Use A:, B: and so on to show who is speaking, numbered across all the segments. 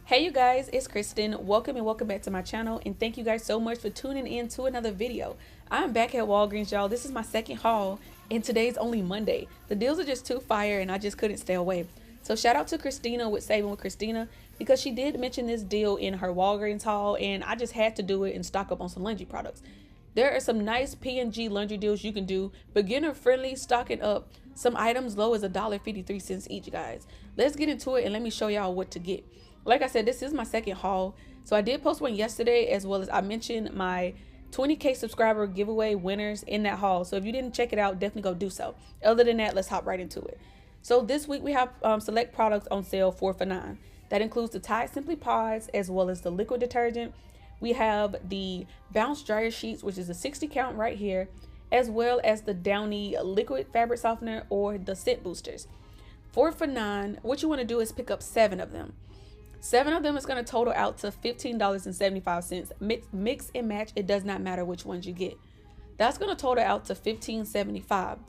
A: Hey you guys, it's Kristen. Welcome and welcome back to my channel, and thank you guys so much for tuning in to another video. I'm back at Walgreens, y'all. This is my second haul, and today's only Monday. The deals are just too fire and I just couldn't stay away. So shout out to Christina with Saving with Christina, because she did mention this deal in her Walgreens haul, and I just had to do it and stock up on some laundry products. There are some nice P&G laundry deals you can do, beginner friendly, stocking up. Some items low as $1.53 each, guys. Let's get into it and let me show y'all what to get. Like I said, this is my second haul. So I did post one yesterday, as well as I mentioned my 20K subscriber giveaway winners in that haul. So if you didn't check it out, definitely go do so. Other than that, let's hop right into it. So this week we have select products on sale 4 for $9. That includes the Tide Simply Pods, as well as the liquid detergent. We have the Bounce dryer sheets, which is a 60 count right here, as well as the Downy liquid fabric softener or the scent boosters. 4 for $9. What you want to do is pick up 7 of them. 7 of them is going to total out to $15.75. Mix and match. It does not matter which ones you get. That's going to total out to $15.75.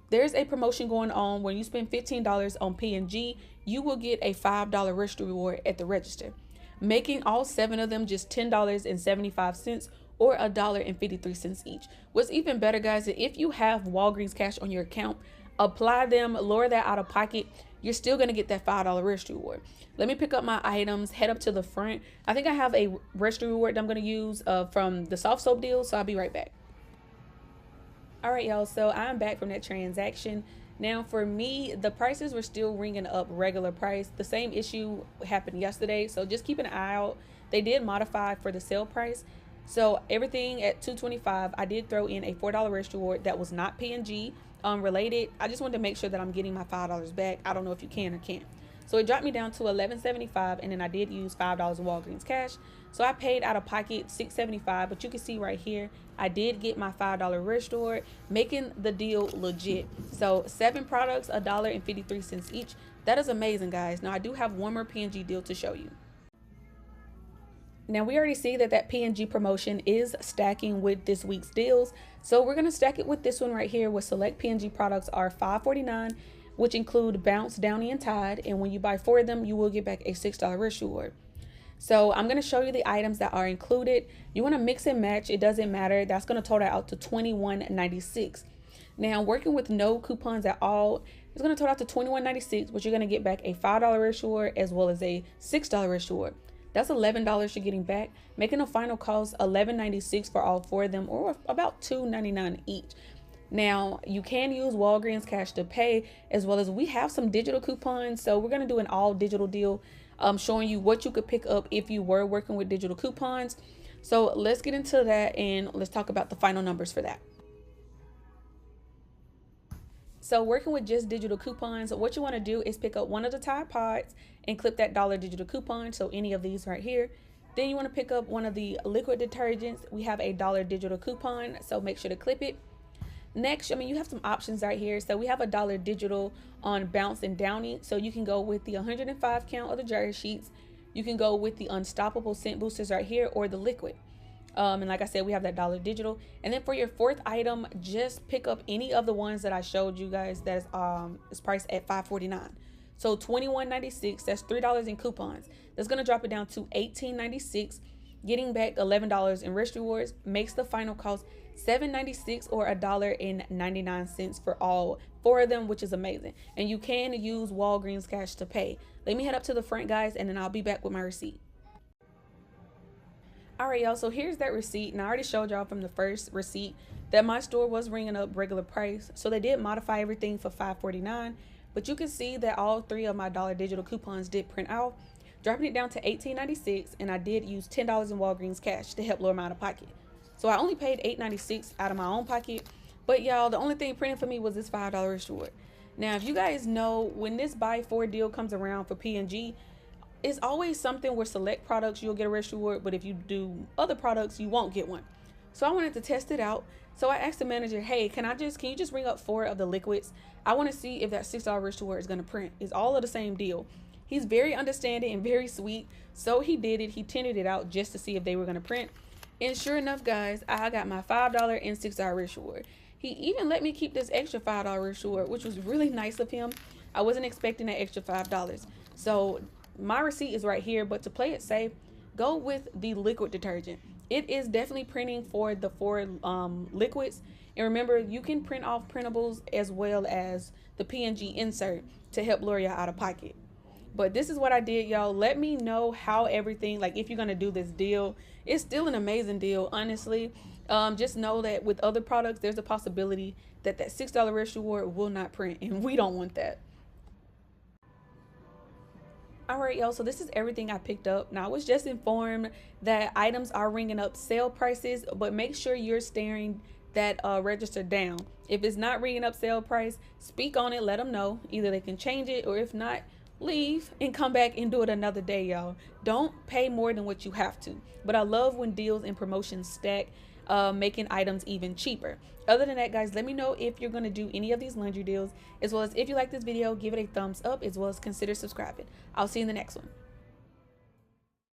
A: There's a promotion going on. When you spend $15 on P&G, you will get a $5 register reward at the register, making all 7 of them just $10.75 or $1.53 each. What's even better, guys, is if you have Walgreens cash on your account, apply them, lower that out of pocket, you're still going to get that $5 register reward. Let me pick up my items, head up to the front. I think I have a register reward that I'm going to use from the soft soap deal, so I'll be right back. All right, y'all, so I'm back from that transaction. Now, for me, the prices were still ringing up regular price. The same issue happened yesterday, so just keep an eye out. They did modify for the sale price. So everything at $2.25, I did throw in a $4 register reward that was not P&G related. I just wanted to make sure that I'm getting my $5 back. I don't know if you can or can't. So it dropped me down to $11.75, and then I did use $5 in Walgreens cash. So I paid out of pocket $6.75, but you can see right here, I did get my $5 register reward, making the deal legit. So 7 products, $1.53 each. That is amazing, guys. Now I do have one more P&G deal to show you. Now we already see that P&G promotion is stacking with this week's deals. So we're going to stack it with this one right here, where select P&G products are $5.49, which include Bounce, Downy, and Tide. And when you buy 4 of them, you will get back a $6 register reward. So I'm going to show you the items that are included. You want to mix and match. It doesn't matter. That's going to total out to $21.96. Now, working with no coupons at all, it's going to total out to $21.96, but you're going to get back a $5 register reward as well as a $6 register reward. That's $11 you're getting back, making a final cost $11.96 for all 4 of them, or about $2.99 each. Now, you can use Walgreens cash to pay, as well as we have some digital coupons. So we're going to do an all digital deal, showing you what you could pick up if you were working with digital coupons. So let's get into that and let's talk about the final numbers for that. So working with just digital coupons, what you want to do is pick up one of the Tide Pods and clip that $1 digital coupon. So any of these right here. Then you want to pick up one of the liquid detergents. We have a $1 digital coupon, so make sure to clip it. Next, you have some options right here. So we have a $1 digital on Bounce and Downy. So you can go with the 105 count of the dryer sheets. You can go with the Unstoppable scent boosters right here, or the liquid. And like I said, we have that $1 digital. And then for your 4th item, just pick up any of the ones that I showed you guys that is priced at $5.49. So $21.96, that's $3 in coupons. That's going to drop it down to $18.96, getting back $11 in register rewards, makes the final cost $7.96 or $1.99 for all 4 of them, which is amazing. And you can use Walgreens cash to pay. Let me head up to the front, guys, and then I'll be back with my receipt. All right, y'all, so here's that receipt. And I already showed y'all from the first receipt that my store was ringing up regular price. So they did modify everything for $5.49, but you can see that all 3 of my $1 digital coupons did print out, dropping it down to $18.96, and I did use $10 in Walgreens cash to help lower my out of pocket. So I only paid $8.96 out of my own pocket, but y'all, the only thing printed for me was this $5 register reward. Now, if you guys know, when this buy 4 deal comes around for P&G, it's always something where select products you'll get a register reward, but if you do other products, you won't get one. So I wanted to test it out. So I asked the manager, hey, can you just ring up 4 of the liquids? I want to see if that $6 register reward is going to print. It's all of the same deal. He's very understanding and very sweet. So he did it. He tendered it out just to see if they were going to print. And sure enough, guys, I got my $5 and $6 register reward. He even let me keep this extra $5 register reward, which was really nice of him. I wasn't expecting that extra $5. So my receipt is right here, but to play it safe, go with the liquid detergent. It is definitely printing for the 4 liquids. And remember, you can print off printables as well as the PNG insert to help lower your out of pocket. But this is what I did, y'all. Let me know how everything, like if you're gonna do this deal. It's still an amazing deal, honestly. Just know that with other products, there's a possibility that that $6 risk reward will not print, and we don't want that. Alright, y'all, so this is everything I picked up. Now, I was just informed that items are ringing up sale prices, but make sure you're staring that register down. If it's not ringing up sale price, speak on it, let them know. Either they can change it, or if not, leave and come back and do it another day, y'all. Don't pay more than what you have to. But I love when deals and promotions stack, making items even cheaper. Other than that, guys, let me know if you're going to do any of these laundry deals, as well as if you like this video, give it a thumbs up, as well as consider subscribing. I'll see you in the next one.